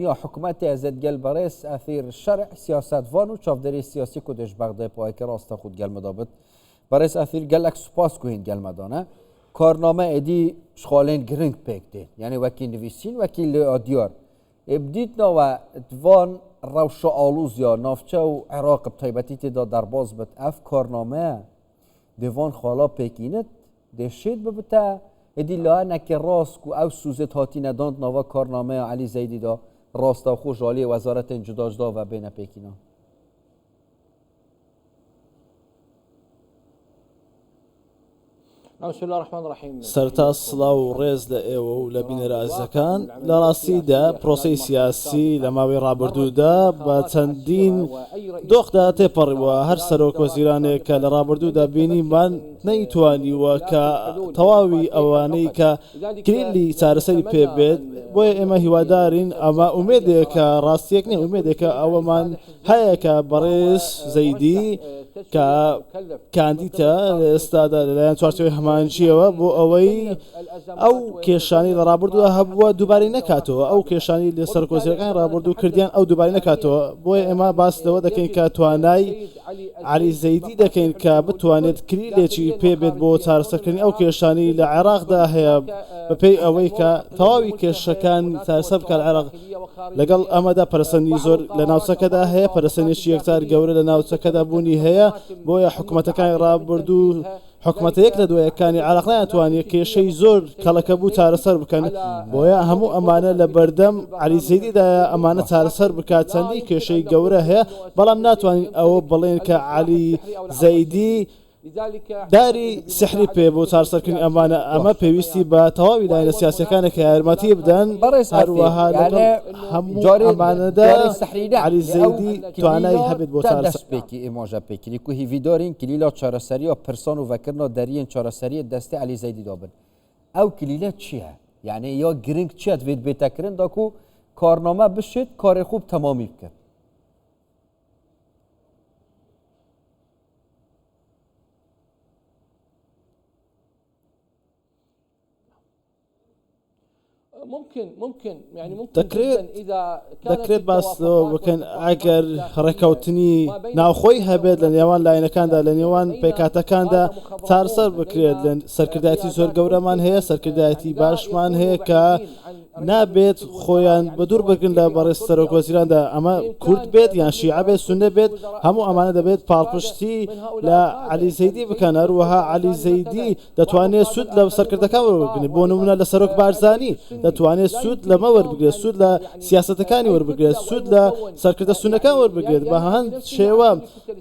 یا حکومت ازد گل برس اثیر شرع سیاست وانو چافداری سیاسی کدش بغداد پای که راست خود گل مدابط برس اثیر گلک سپاس کوین گل مدانه کارنامه ادی شغالین گرنگ پکته یعنی وکیل نویسین وکیل دیار ابدیت نا و دوان روش آلوز یا نافچه و عراق بطیبتی تدا در باز بد اف کارنامه دوان خالا پکینت دشید ببتا ادی لاه نکه راست کو او سوزت هاتی نداند نوا کارنامه علی زیدی دا راست و خوش عالی وزارت جدا جدا و بین پکینا بسم الله الرحمن الرحيم سرتا سلااو ڕێز لە ئێوە و لە بینەرازەکان لە ڕاستیدا پرۆسی سیاسی لە ماوەی ڕابردوودا بە چەندین دۆخدا تێپەڕیوە هەر سەرۆک وەزیرانێک کە لە ڕابردوودا بینیمان نەیتوانیوە کە تەواوی ئەوانەی کە کلیلی چارەسەری پێبێت بۆیە ئێمە هیوادارین ئەمە ئومێدێکە ڕاستیەک نیە ئومێدێکە ئەوەمان هەیە کە بەڕێز زەیدی کە کاندیتە لە ئێستادا لەلایەن چوارچێوەی هەمانجیەوە بۆ ئەوەی ئەو کێشانی لە ڕابردووە هەبووە دووبارەی نەکاتەوە ئەو کێشانی لە سەرکۆزیەکان ڕابردوو کردیان ئەو دووبارەی نەکاتەوە بۆیە ئێمە باس لەوە دەکەین کە توانای عەلی زەیدی دەکەین کە بتوانێت کلیلێکی پێبێت بۆ چارەسەرکردنی ئەو کێشانی لە عێراقدا هەیە بەپێی ئەوەی کە تەواوی کێشەکان چارەسەر بکات لە عێراق لەگەڵ ئەمەدا پەرسەندی زۆر لە ناوچەکەدا هەیە پەرسەندێکی یەکجار گەورە لە ناوچەکەدا بوونی هەیە بۆیە حکوومەتەکانی ڕابردوو حکوومەتە یەک لە دوایەکانی عێراق ناتوانێت کێشەی زۆر کەڵەکە بوو چارەسەر بکەن بۆیە هەموو ئەمانە لە بەردەم عەلی زەیدیدایە ئەمانە چارەسەر بکات چەندی کێشەی گەورە هەیە بەڵام ناتوانین ئەوە بڵێن کە عەلی زەیدی داری سحری پێ بۆ چارەسەرکردنی ئەمانە ئەمە پێویستی بە تەواوی لایەنە سیاسیەکانێک کە یارمەتی بدەن هەروەها هەموو ئەمانەدا عەلی زەیدی توانای هەبێت بۆ چارەسەرپێکی ئێماژە پێکردی کو هیڤیدارین کلیلا چارەسەری و پرسان و vekirina deriyên çarەسەریە destê عەلی زەیدی dabin ew kilîle çi ye yani ya giring çi ye divê bêtekirin da ku karname bişit karê xwe temamî bike دەکرێت باسەوە بکەن ئەگەر ڕێکەوتنی ناوخۆی هەبێت لە نێوان لایەنەکاندا لە نێوان پێکاتەکاندا چارەسەر بکرێت لە سەرکردایەتی زۆر گەورەمان هەیە سەرکردایەتی باشمان هەیە کە نابێت خۆیان بە دوور بگرن لە بەڕێز سەرۆک وەزیراندا ئەمە کورد بێت یان شیعە بێت سونە بێت هەموو ئەمانە دەبێت پاڵپشتی لە عەلی زەیدی بکەن هەروەها عەلی زەیدی دەتوانێت سوود لە سەرکردەکان وەربگرێت بۆ نمونە لە سەرۆک بارزانی دەتوانێت سوود لەمە وەربگرێت سوود لە سیاسەتەکانی وەربگرێت سوود لە سەرکردە سونەکان وەربگرێت بە هەند شێوە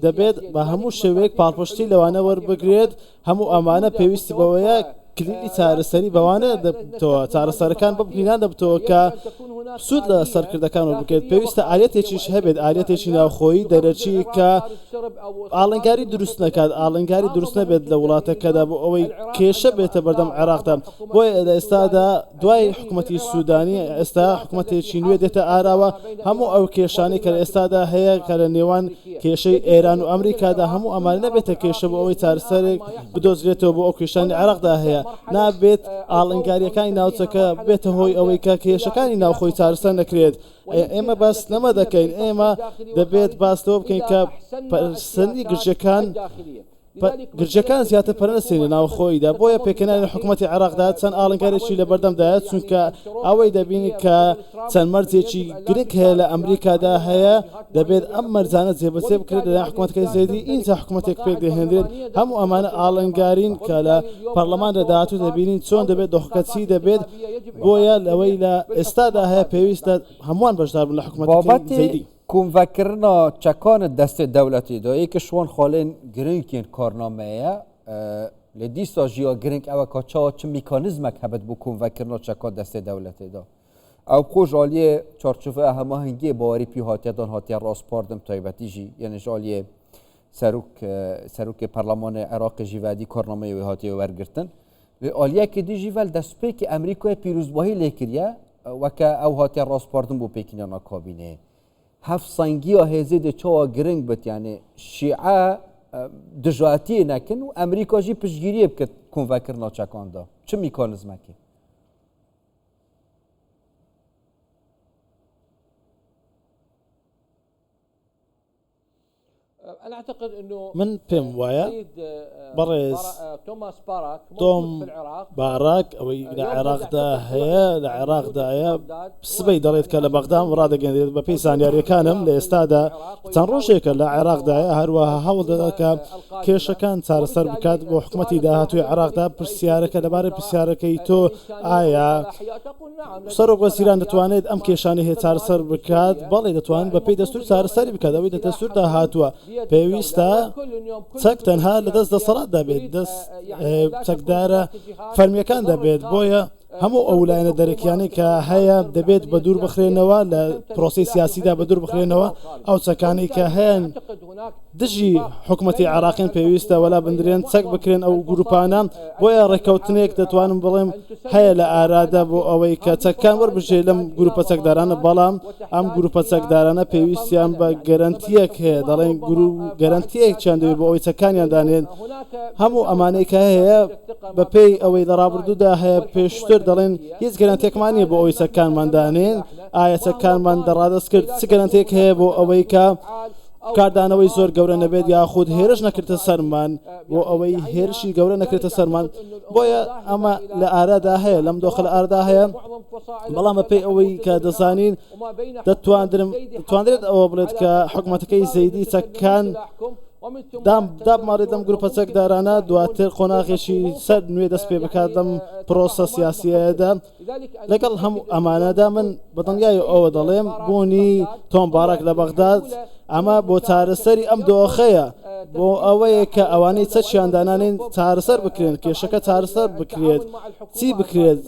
دەبێت بە هەموو شێوەیەک پاڵپشتی لەوانە وەربگرێت هەموو ئەمانە پێویستی بەوەیە کلیلی چارەسەری بەوانە دەبتەوە چارەسەرەکان ببینان دەبتەوە کە سوود لە سەرکردەکان بکرێت پێویستە ئالەتێکیش هەبێت ئالەتێکی ناوخۆیی دەرەچی کە ئاڵنگاری دروست نەکات ئاڵنگاری دروست نەبێت لە وڵاتەکەدا بۆ ئەوەی کێشە بێتە بەردەم عێراقدا بۆیە لە ئێستادا دوای حکوومەتی سوودانی ئێستا حکوومەتێکی نوێ دێتە ئاراوە هەموو ئەو کێشانی کە لە ئێستادا هەیە کە لە نێوان کێشەی ئێران و ئەمریکادا هەموو ئەمانە نەبێتە کێشە بۆ ئەوەی چارەسەرێک بدۆزرێتەوە بۆ ئەو کێشانی عێراقدا هەیە نابێت ئاڵنگاریەکانی ناوچەکە بێتە هۆی ئەوەی کە کێشەکانی ناوخۆی چارەسەر نەکرێت ئێمە باس لەمە دەکەین ئێمە دەبێت باستەوە بکەین کە پەرسەندی گرجەکان زیاتر پەرەنەسێنە ناوخۆیدا بۆیە پێکەنانی حکوومەتی عێراقدا چەند ئاڵنگارێکی لە بەردەمدایە چونکە ئەوەی دەبینی کە چەند مەرجێکی گرنگ هەیە لە ئەمریکادا هەیە دەبێت ئەم مەرجانە جێبەجێ بکرێت لە حکوومەتەکەی زەیدی ئینجا حکوومەتێک پێک دەهێنرێت هەموو ئەمانە ئاڵنگارین کە لە پەرلەماندا داهاتوو دەبینین چۆن دەبێت دۆخەکە چی دەبێت بۆیە لەوەی لە ئێستادا هەیە پێویستە هەمووان بەشدار بن لە حکوومەتەکەی زەیدی کومڤکردنا چەکانە دەستێ دەوڵەتیدا یەکە شوان خاڵێن گرنگێن کارنامەیە لە دیسا ژیا گرنگ ئەوە کا چاوە چ میکانیزمێک هەبێت بۆ کومڤکردنا چەکان دەستێ دەوڵەتیدا ئەو خۆش ئالیە چارچوڤە هەماهەنگیە باوەری پێ هاتیەدان هاتیە ڕاستپاردم تایبەتیژی یعنی ئالیە سەرۆکێ پەرلەمانە عێراقی ژیڤادی کارنامەی وێ هاتیە وەرگرتن لێ ئالیەکە دیژی ڤەل دەستپێکی ئەمریکای پیرۆزباهی لێکردیە وەکە ئەو هاتیە ڕاستپاردم بۆ پێکینانا کابینەیە هەفسەنگیە هێزێ دە چاوە گرنگ بێت یانێ شیعە دژاتیە نەکەن و ئەمریکاژی پشتگیریە بکرد کومڤکردنا چەکاندا چ میکانیزمێکی من پێم وایە بەڕێز تۆم باراک ئەوەی لە عێراقدا هەیە لە عێراقدایە سبەی دەڵێت کە لە بەغدام ڕادەگەندێت بە پێی زانیاریەکانم لە ئێستادا چەند ڕۆژێکە لە عێراقدایە هەروەها هەوڵ دەدات کە کێشەکان چارەسەر بکات بۆ حکوومەتی داهاتووی عێراقدا پرسیارەکە لەبارەی پرسیارەکەی تۆ ئایا سەرۆک وەزیران دەتوانێت ئەم کێشانەی هەیە چارەسەر بکات بەڵێ دەتوانێت بە پێی دەستور چارەسەری بکات ئەوەی لە دەستوردا هاتووە پێویستە چەک تەنها لە دەست دەسەڵات دەبێت دەست چەکدارە فەرمیەکان دەبێت بۆیە هەموو ئەو لایەنە دەرەکیانەی کە هەیە دەبێت بە دوور بخرێنەوە لە پرۆسی سیاسیدا بە دوور بخرێنەوە ئەو چەکانەی کە هەیەن دژی حکوومەتی عێراقین پێویستە وەلا بندرێن چەک بکرێن ئەو گروپانە بۆیە ڕێکەوتنێک دەتوانم بڵێم هەیە لە ئارادا بۆ ئەوەی کە چەکان وەربژێ لەم گروپە چەکدارانە بەڵام ئەم گروپە چەکدارانە پێویستیان بە گەرانتیەک هەیە دەڵێن گەرانتیەک چیان دەوێت بۆ ئەوەی چەکانیان دانێن هەموو ئەمانەی کە هەیە بە پێی ئەوەی لە ڕابردوودا هەیە پێشتر دەڵێن هیچ گەرانتێکمان نییە بۆ ئەوەی چەکانمان دانێن ئایا چەکانمان دەڕادەست کرد چ گەرانتێک هەیە بۆ ئەوەی کە کاردانەوەی زۆر گەورە نەبێت یاخود هێرش نەکردە سەرمان بۆ ئەوەی هێرشی گەورە نەکرێتە سەرمان بۆیە ئەمە لە ئارادا هەیە لەم دۆخە لە ئاردا هەیە بەڵام بەپێی ئەوەی کە دەزانین دەتوانرێت ئەوە بڵێت کە حکوومەتەکەی زەیدی چەکان دابماڕێت دەم گروپە چەکدارانە دواتر قۆناغێکی سەر نوێ دەست پێ بکات دەم پرۆسە سیاسیەدا لەگەڵ هەموو ئەمانەدا من بەدڵنیای ئەوە دەڵێم بوونی تۆم باراک لە بەغداد ئەمە بۆ چارەسەری ئەم دۆخەیە بۆ ئەوەیە کە ئەوانەی چەچیان دانانین چارەسەر بکرێن کێشەکە چارەسەر بکرێت چی بکرێت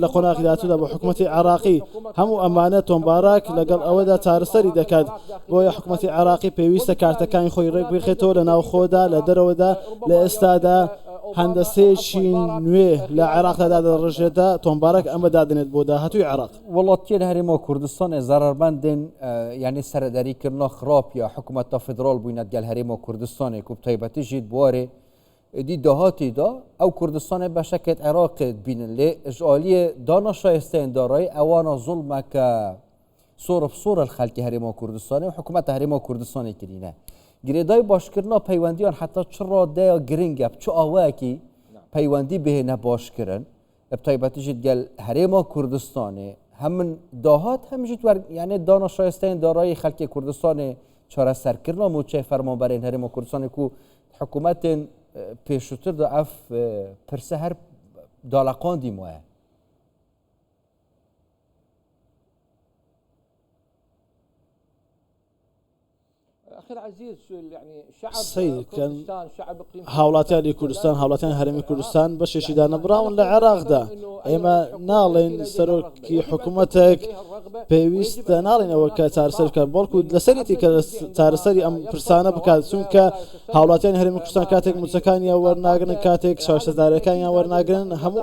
لە قۆناغی داهاتوودا بۆ حکوومەتی عێراقی هەموو ئەمانە تۆم باراک لەگەڵ ئەوەدا چارەسەری دەکات بۆیە حکوومەتی عێراقی پێویستە کارتەکانی خۆی ڕێک بخێتەوە لە ناو خۆدا لە دەرەوەدا لە ئێستادا هەندەسەیەکی نوێ لە عێراقدا دەڕژێتە تۆم باراک ئەمە دادنێت بۆ داهاتووی عێراق وڵاتیە لە هەرێمەوە کوردستانê زەرەرمەندên یعنی سەردەریکردنا خراپ یا حکوومەتە فدرال بووینەت گەل هەرێمەوە کوردستانê ku taybetî jî buwarê dî dahatî da ew Kurdistanê beşekêt Iraqê bînin lê ji aliyê dana şayesteyên darayî ewana zulmeke sor el xelkê Herêma Kurdistanê û hikûmeta Herêma Kurdistanê kirîne. Girêdayî başkirina peywendiyan heta çi radeya giring e çi awayekî peywendî bihêne başkirin bi taybetî jî gel Herêma Kurdistanê hem min dahat hem jî yani dana şayesteyên darayî xelkê Kurdistanê çareserkirina mûçe fermanberên Herêma Kurdistanê ku hikûmetên pêşûtir de ev pirse her dalaqandî maye. هاوڵاتیانی کوردستان هاوڵاتیان هەرێمی کوردستان بەشێکی دانەبراون لە عێراقدا ئێمە ناڵێن سەرۆکی حکوومەتێک پێویستە ناڵێن ئەوە کە چارەسەر بکات بەڵکو لەسەرێتی کە چارەسەری ئەم پرسانە بکات چونکە هاوڵاتیانی هەرێمی کوردستان کاتێک موچەکانیان وەرناگرن کاتێک شاشەدارەکانیان وەرناگرن هەموو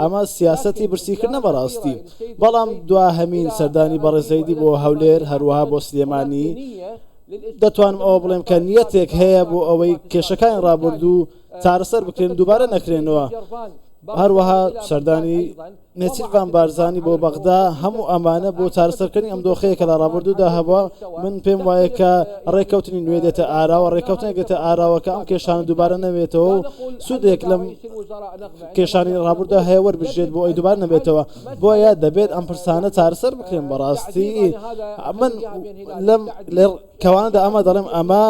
ئەمە سیاسەتی برسیکردنە بەڕاستی بەڵام دوا هەمین سەردانی بەڕێزەیدی بۆ هەولێر هەروەها بۆ سلێمانی دەتوانم ئەوە بڵێم کە نیەتێک هەیە بۆ ئەوەی کێشەکان ڕابردوو چارەسەر بکرێن دووبارە نەکرێنەوە هەروەها سەردانی نێچیروان بارزانی بۆ بەغدا هەموو ئەمانە بۆ چارەسەرکردنی ئەم دۆخەیە کە لە ڕابردوودا هەبووە من پێم وایە کە ڕێکەوتنی نوێ دێتە ئاراوە ڕێکەوتنێک دێتە ئاراوەکە ئەم کێشانە دووبارە نەبێتەوە و سوودێک لەم کێشانی ڕابردوودا هەیە وەربژێت بۆ ئەوی دووبارە نەبێتەوە بۆیە دەبێت ئەم پرسانە چارەسەر بکرێن بەڕاستی من لەم کەوانەدا ئەمە دەڵێم ئەمە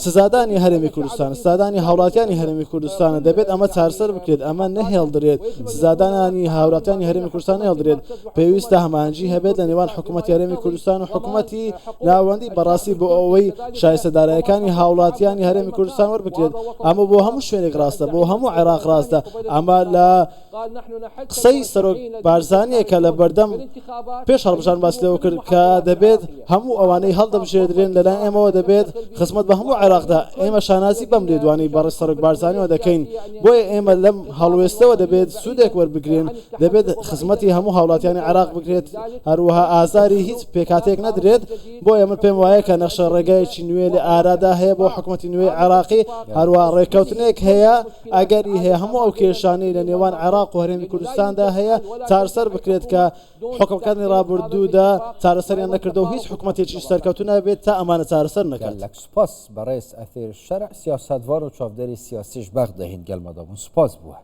سزادانی هەرێمی کوردستان سزادانی هاوڵاتیانی هەرێمی کوردستانە دەبێت ئەمە چارەسەر بکرێت ئەمە نەهێڵدرێت سزادانی هاوڵاتیانی هەرێمی کوردستان نەهێڵدرێت پێویستە هەمانجی هەبێت لە نێوان حکوومەتی هەرێمی کوردستان و حکوومەتی ناوەندی بەڕاستی بۆ ئەوەی شایستەدارایەکانی هاوڵاتیانی هەرێمی کوردستان وەربگرێت ئەمە بۆ هەموو شوێنێک ڕاستە بۆ هەموو عێراق ڕاستە ئەمە لە قسەی سەرۆک بارزانیە کە لە بەردەم پێش هەڵبژان باس لەوە کرد کە دەبێت هەموو ئەوانەی هەڵدەبژێردرێن لەلایەن ئێمەوە دەبێت خزمەت بە هەموو عێراقدا ئێمە شانازی بەم لێدوانی بەڕێز سەرۆک بارزانیەوە دەکەین بۆیە ئێمە لەم هەڵوێستەوە دەبێت سوودێک وەربگرین دەبێت خزمەتی هەموو هاوڵاتیانی عێراق بکرێت هەروەها ئازاری هیچ پێکاتێک نەدرێت بۆیە من پێم وایە کە نەخشە ڕێگایەکی نوێ لە ئارادا هەیە بۆ حکوومەتی نوێی عێراقی هەروەها ڕێککەوتنێک هەیە ئەگەری هەیە هەموو ئەو کێشانەی لە نێوان عێراق و هەرێمی کوردستاندا هەیە چارەسەر بکرێت کە حکومەکانی ڕابردوودا چارەسەریان نەکردە و هیچ حکوومەتێکی سەرکەوتو نابێت تا ئەمانە چارەسەر نەکات. سپاس بەڕێز ئەثیر شەرع سیاسەتوان و چاودێری سیاسیش بەغ دەهین گەلمەدەبوون سپاس بووە.